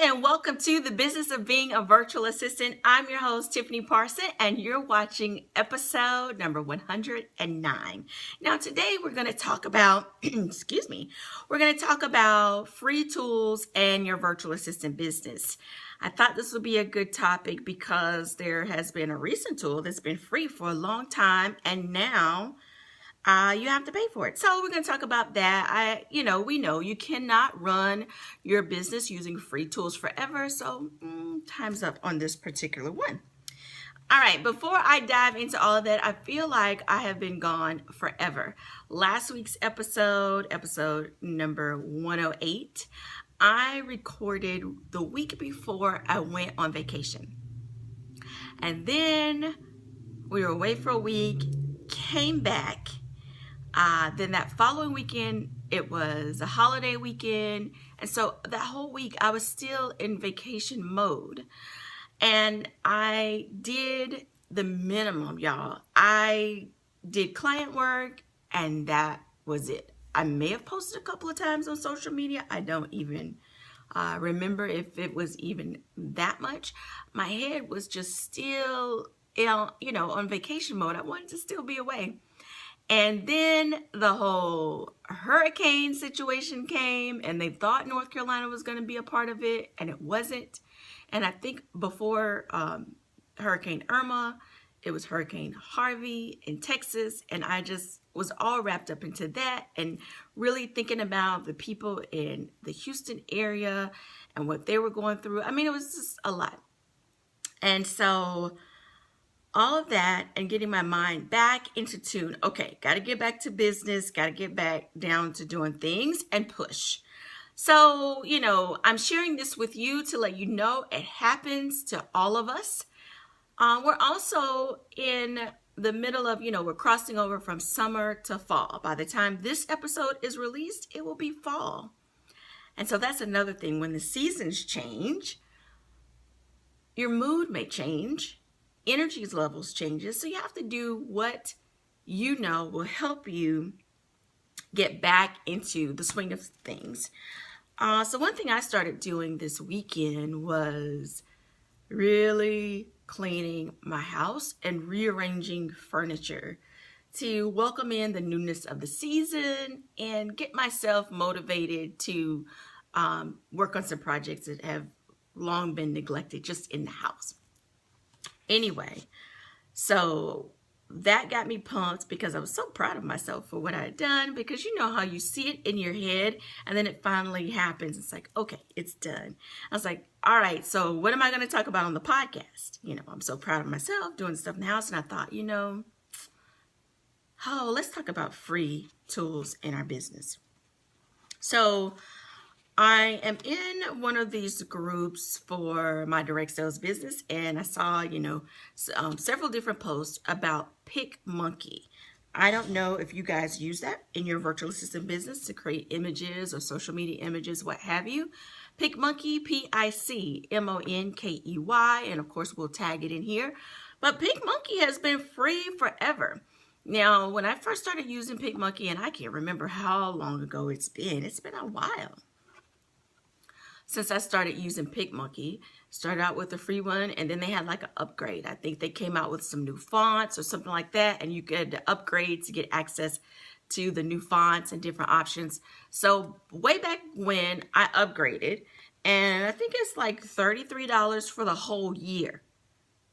And welcome to the Business of Being a Virtual Assistant. I'm your host, Tiffany Parson, and you're watching episode number 109. Now, today we're going to talk about, we're going to talk about free tools and your virtual assistant business. I thought this would be a good topic because there has been a recent tool that's been free for a long time, and now you have to pay for it. So we're going to talk about that. We know you cannot run your business using free tools forever. So time's up on this particular one. All right, before I dive into all of that, I feel like I have been gone forever. Last week's episode number 108, I recorded the week before I went on vacation. And then we were away for a week, came back. Then that following weekend, it was a holiday weekend. And so that whole week, I was still in vacation mode. And I did the minimum, y'all. I did client work, and that was it. I may have posted a couple of times on social media. I don't even remember if it was even that much. My head was just still, on vacation mode. I wanted to still be away. And then the whole hurricane situation came, and they thought North Carolina was going to be a part of it, and it wasn't. And I think before Hurricane Irma, it was Hurricane Harvey in Texas, and I just was all wrapped up into that and really thinking about the people in the Houston area and what they were going through. I mean, it was just a lot. And so all of that and getting my mind back into tune. Okay, got to get back to business, got to get back down to doing things and push. So, I'm sharing this with you to let you know it happens to all of us. We're also in the middle of, we're crossing over from summer to fall. By the time this episode is released, it will be fall. And so that's another thing. When the seasons change, your mood may change. Energy levels changes. So you have to do what will help you get back into the swing of things. So one thing I started doing this weekend was really cleaning my house and rearranging furniture to welcome in the newness of the season and get myself motivated to work on some projects that have long been neglected just in the house. Anyway, so that got me pumped because I was so proud of myself for what I had done, because you know how you see it in your head and then it finally happens. It's like, okay, it's done. I was like, all right, so what am I going to talk about on the podcast? I'm so proud of myself doing stuff in the house. And I thought, let's talk about free tools in our business. So I am in one of these groups for my direct sales business, and I saw, several different posts about PicMonkey. I don't know if you guys use that in your virtual assistant business to create images or social media images, what have you. PicMonkey, PicMonkey, and of course we'll tag it in here. But PicMonkey has been free forever. Now, when I first started using PicMonkey, and I can't remember how long ago it's been a while since I started using PicMonkey. Started out with a free one, and then they had like an upgrade. I think they came out with some new fonts or something like that, and you could upgrade to get access to the new fonts and different options. So way back when I upgraded, and I think it's like $33 for the whole year,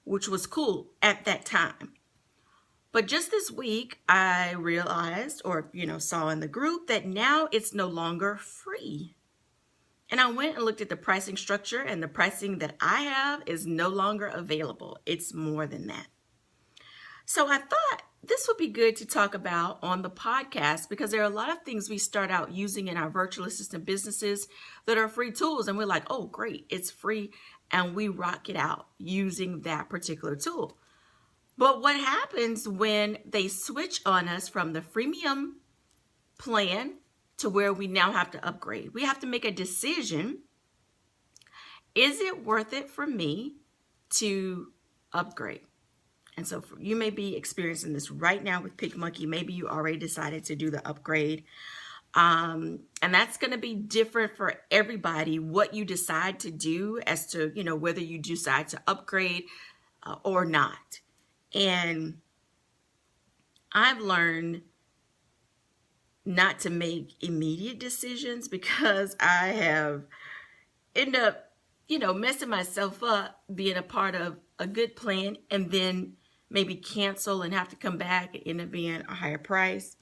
which was cool at that time. But just this week, I realized, or saw in the group, that now it's no longer free. And I went and looked at the pricing structure, and the pricing that I have is no longer available. It's more than that. So I thought this would be good to talk about on the podcast, because there are a lot of things we start out using in our virtual assistant businesses that are free tools. And we're like, oh, great, it's free. And we rock it out using that particular tool. But what happens when they switch on us from the freemium plan to where we now have to upgrade? We have to make a decision. Is it worth it for me to upgrade? And so you may be experiencing this right now with PicMonkey. Maybe you already decided to do the upgrade. And that's going to be different for everybody, what you decide to do as to, whether you decide to upgrade or not. And I've learned not to make immediate decisions because I have ended up, messing myself up being a part of a good plan and then maybe cancel and have to come back and end up being a higher price.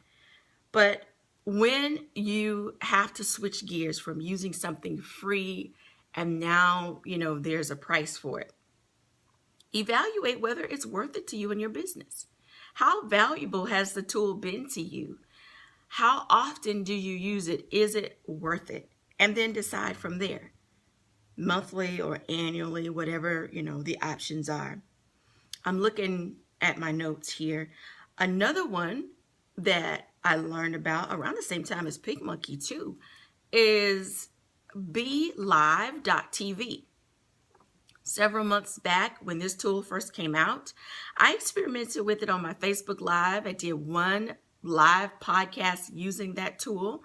But when you have to switch gears from using something free and now, there's a price for it, evaluate whether it's worth it to you and your business. How valuable has the tool been to you? How often do you use it? Is it worth it? And then decide from there, monthly or annually, whatever, the options are. I'm looking at my notes here. Another one that I learned about around the same time as PicMonkey too is BeLive.tv. Several months back when this tool first came out, I experimented with it on my Facebook Live. I did one live podcast using that tool,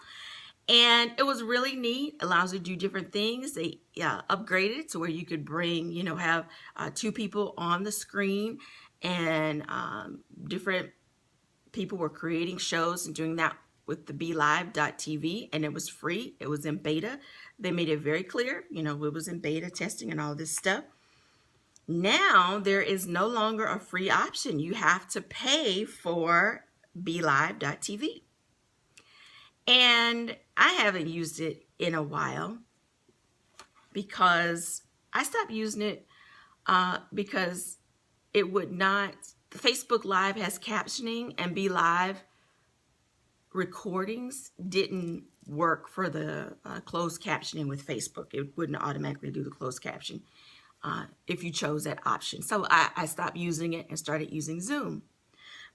and it was really neat. It allows you to do different things. They upgraded it to where you could bring, have two people on the screen, and different people were creating shows and doing that with the BeLive.tv, and it was free. It was in beta. They made it very clear, it was in beta testing and all this stuff. Now there is no longer a free option. You have to pay for BeLive.tv. And I haven't used it in a while because I stopped using it because it would not, the Facebook Live has captioning, and BeLive recordings didn't work for the closed captioning with Facebook. It wouldn't automatically do the closed caption if you chose that option. So I stopped using it and started using Zoom.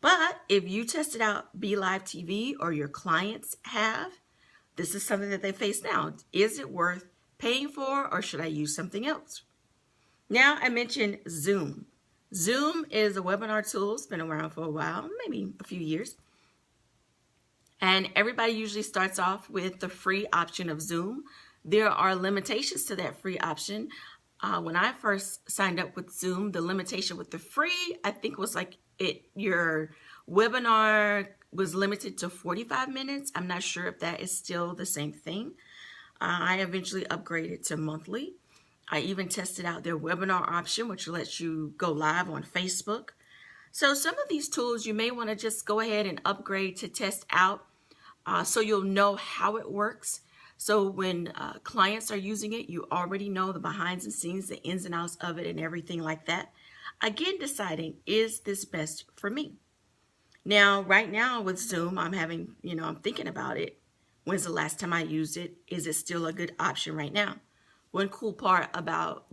But if you tested out BeLive TV or your clients have, this is something that they face now. Is it worth paying for, or should I use something else? Now I mentioned Zoom. Zoom is a webinar tool. It's been around for a while, maybe a few years. And everybody usually starts off with the free option of Zoom. There are limitations to that free option. When I first signed up with Zoom, the limitation with the free, I think was like your webinar was limited to 45 minutes. I'm not sure if that is still the same thing. I eventually upgraded to monthly. I even tested out their webinar option, which lets you go live on Facebook. So some of these tools you may want to just go ahead and upgrade to test out so you'll know how it works. So when clients are using it, you already know the behind the scenes, the ins and outs of it and everything like that. Again, deciding, is this best for me? Now, right now with Zoom, I'm thinking about it. When's the last time I used it? Is it still a good option right now? One cool part about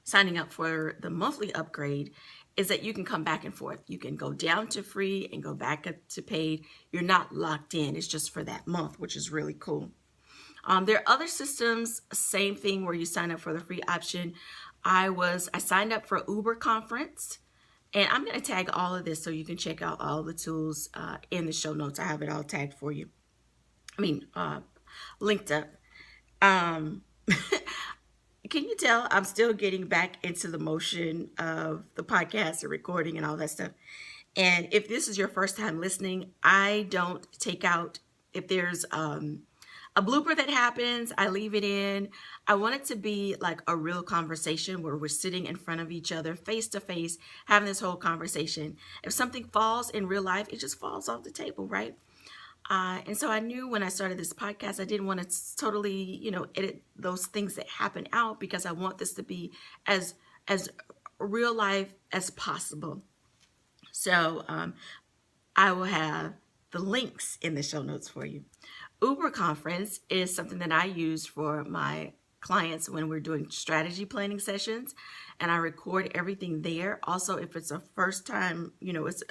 signing up for the monthly upgrade is that you can come back and forth. You can go down to free and go back up to paid. You're not locked in. It's just for that month, which is really cool. There are other systems, same thing, where you sign up for the free option. I signed up for Uber Conference, and I'm going to tag all of this so you can check out all the tools in the show notes. I have it all tagged for you. Linked up. Can you tell I'm still getting back into the motion of the podcast and recording and all that stuff? And if this is your first time listening, I don't take out, if there's a blooper that happens, I leave it in. I want it to be like a real conversation where we're sitting in front of each other, face to face, having this whole conversation. If something falls in real life, it just falls off the table, right? And so I knew when I started this podcast, I didn't want to totally, edit those things that happen out, because I want this to be as real life as possible. So I will have the links in the show notes for you. Uber Conference is something that I use for my clients when we're doing strategy planning sessions, and I record everything there. Also, if it's a first time, it's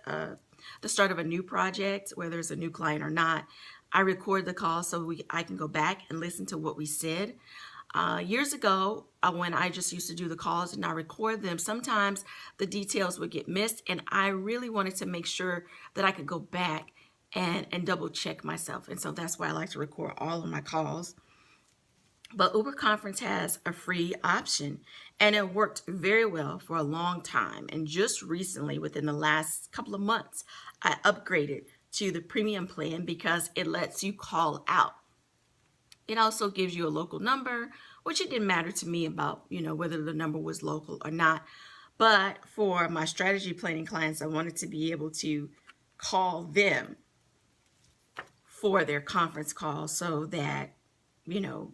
the start of a new project, whether it's a new client or not, I record the call so I can go back and listen to what we said. Years ago, when I just used to do the calls and I record them, sometimes the details would get missed, and I really wanted to make sure that I could go back and double check myself. And so that's why I like to record all of my calls. But Uber Conference has a free option, and it worked very well for a long time. And just recently, within the last couple of months, I upgraded to the premium plan because it lets you call out. It also gives you a local number, which it didn't matter to me about, whether the number was local or not. But for my strategy planning clients, I wanted to be able to call them for their conference call so that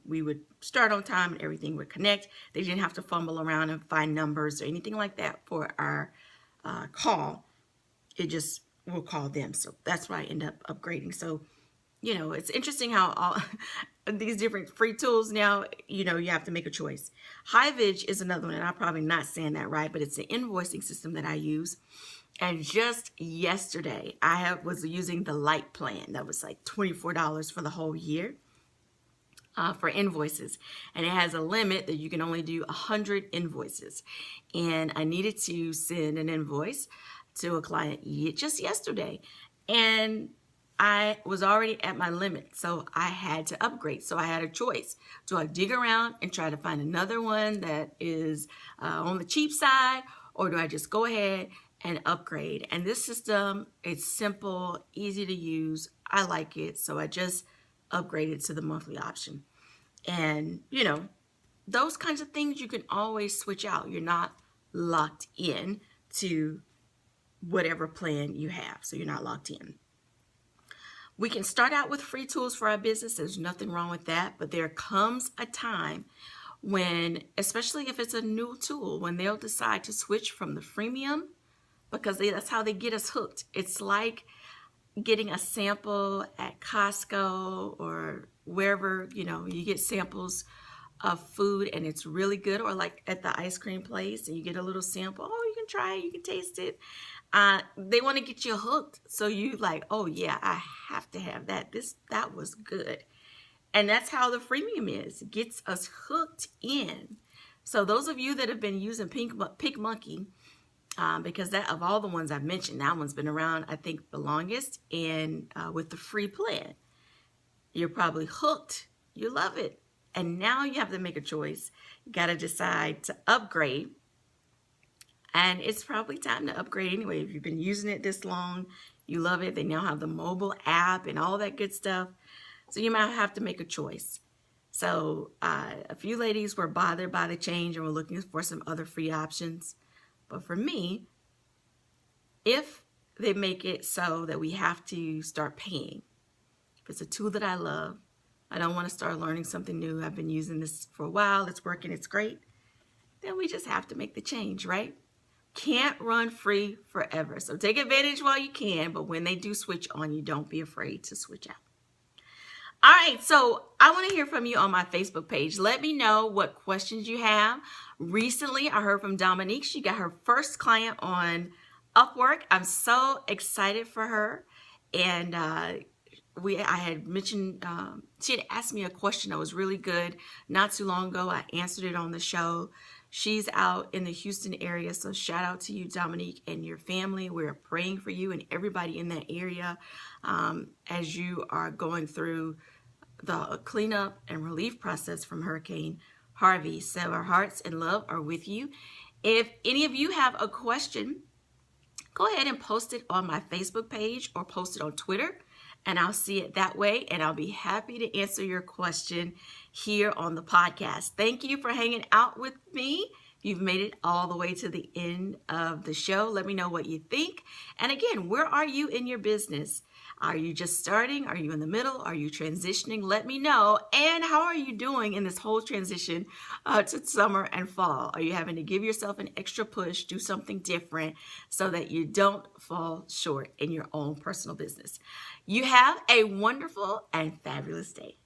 we would start on time and everything would connect. They didn't have to fumble around and find numbers or anything like that for our call. It just will call them. So that's why I end up upgrading. So, it's interesting how all these different free tools now, you have to make a choice. Hivage is another one, and I'm probably not saying that right, but it's the invoicing system that I use. And just yesterday, was using the light plan. That was like $24 for the whole year. For invoices, and it has a limit that you can only do 100 invoices. And I needed to send an invoice to a client just yesterday, and I was already at my limit, so I had to upgrade. So I had a choice. Do I dig around and try to find another one that is on the cheap side, or do I just go ahead and upgrade? And this system, it's simple, easy to use. I like it, so I just upgraded to the monthly option. And those kinds of things you can always switch out. You're not locked in to whatever plan you have, so you're not locked in. We can start out with free tools for our business. There's nothing wrong with that, but there comes a time when, especially if it's a new tool, when they'll decide to switch from the freemium, because that's how they get us hooked. It's like getting a sample at Costco or wherever, you get samples of food and it's really good, or like at the ice cream place and you get a little sample. Oh, you can try it, you can taste it. They want to get you hooked. So you like, oh yeah, I have to have that. That was good. And that's how the freemium is. It gets us hooked in. So those of you that have been using PicMonkey, because that of all the ones I've mentioned, that one's been around, I think, the longest. And with the free plan, you're probably hooked. You love it. And now you have to make a choice. You got to decide to upgrade. And it's probably time to upgrade anyway. If you've been using it this long, you love it. They now have the mobile app and all that good stuff. So you might have to make a choice. So a few ladies were bothered by the change and were looking for some other free options. But for me, if they make it so that we have to start paying, if it's a tool that I love, I don't want to start learning something new. I've been using this for a while. It's working. It's great. Then we just have to make the change, right? Can't run free forever. So take advantage while you can. But when they do switch on you, don't be afraid to switch out. All right, so I want to hear from you on my Facebook page. Let me know what questions you have. Recently, I heard from Dominique. She got her first client on Upwork. I'm so excited for her. And I had mentioned, she had asked me a question that was really good not too long ago. I answered it on the show. She's out in the Houston area, so shout out to you, Dominique, and your family. We're praying for you and everybody in that area as you are going through the cleanup and relief process from Hurricane Harvey. So our hearts and love are with you. If any of you have a question, go ahead and post it on my Facebook page or post it on Twitter, and I'll see it that way, and I'll be happy to answer your question here on the podcast. Thank you for hanging out with me. You've made it all the way to the end of the show. Let me know what you think. And again, where are you in your business? Are you just starting? Are you in the middle? Are you transitioning? Let me know. And how are you doing in this whole transition to summer and fall? Are you having to give yourself an extra push, do something different so that you don't fall short in your own personal business? You have a wonderful and fabulous day.